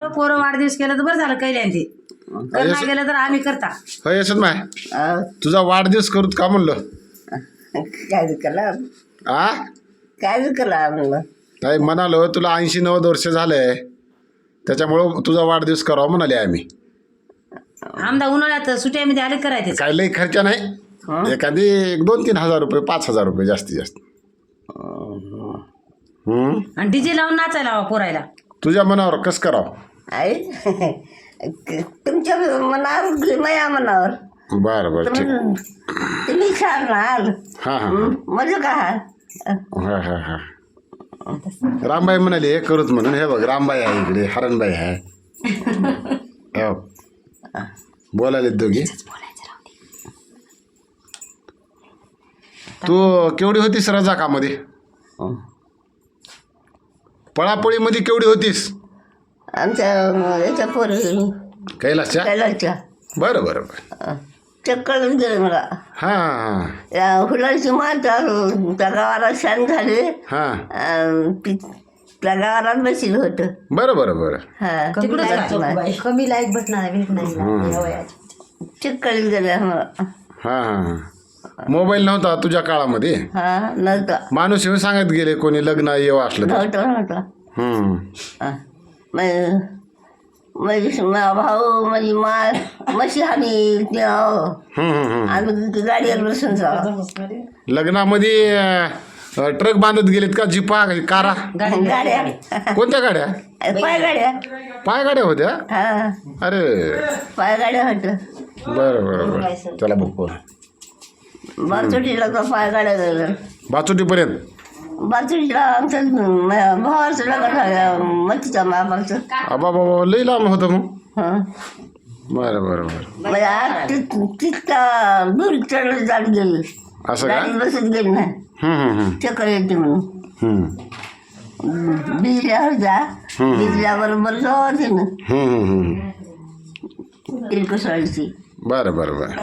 पोरं वाढदिवस केलं तर बरं झालं कैल्या ते करणं गेलं तर आम्ही करता. होय यशवंत माय तुझा वाढदिवस करूत का म्हणलं. काय कला आ काय कला म्हणलं नाही म्हणालो तुला 80-90 वर्ष झालंय त्याच्यामुळं तुझा वाढदिवस करावा म्हणाले आम्ही. आमदा उन्हाळ्यात सुट्यामध्ये आले करायचे. काय लई खर्च नाही एखादी 2-3 हजार रुपये 5,000 रुपये जास्तीत जास्त. आणि डीजे लावून नाचायला हवा पोरायला. तुझ्या मनावर कस करावं. आई तुमच्या मनावर माझ्या मनावर बरं बरं ठीक. तुम्ही सांगाल हां हां माझं काय हां हां हां रामबाई म्हणाले हे करूच म्हणून. हे बघ रामबाई आहे इकडे हरणबाई आहे हो बोलायले दोघी. तू केवढी होतीस रजाकामध्ये पळापळीमध्ये केवढी होतीस आमच्या याच्या पोरी कैलासच्या. कैलासच्या बरं बरं बरं चक्कर गेलं मला. हां हां या फुलाची माळ त्या गावाला शान झाले हां त्या गावाला बसील होतं. बरं बरं बरं हा कमी लाईट भेटणार चक्कर गेलं मला. हां हां मोबाईल नव्हता तुझ्या काळामध्ये. हा नव्हता माणूस येऊन सांगत गेले कोणी लग्न येऊ असलं तर. नव्हता. माझा भाऊ माझी मा मशी आम्ही आम्ही गाडीवर बसून जाऊ. लग्नामध्ये ट्रक बांधत गेलेत का जिपा कारा गाड्या कोणत्या गाड्या पाय गाड्या पायगाड्या होत्या. हा अरे पाय गाड्या होत. बरं बरं बरं चला बघ बाचोटीला तर पाय गाड्या गेलं. बाचोटीपर्यंत बाचोटीला आमच्या भावाचं लग्न झालं मच्छीच्या मापाचं. बाबा बाबा लई लांब होतं मग. हं बरं बरं बरं म्हणजे आज तितका दूर चढत जात गेली. असं का. गाडीत बसत गेली नाही चक्कर येते म्हणून. भिजल्यावर जा भिजल्याबरोबर जाऊ ना तिल कोसळीची. बरं बरं बरं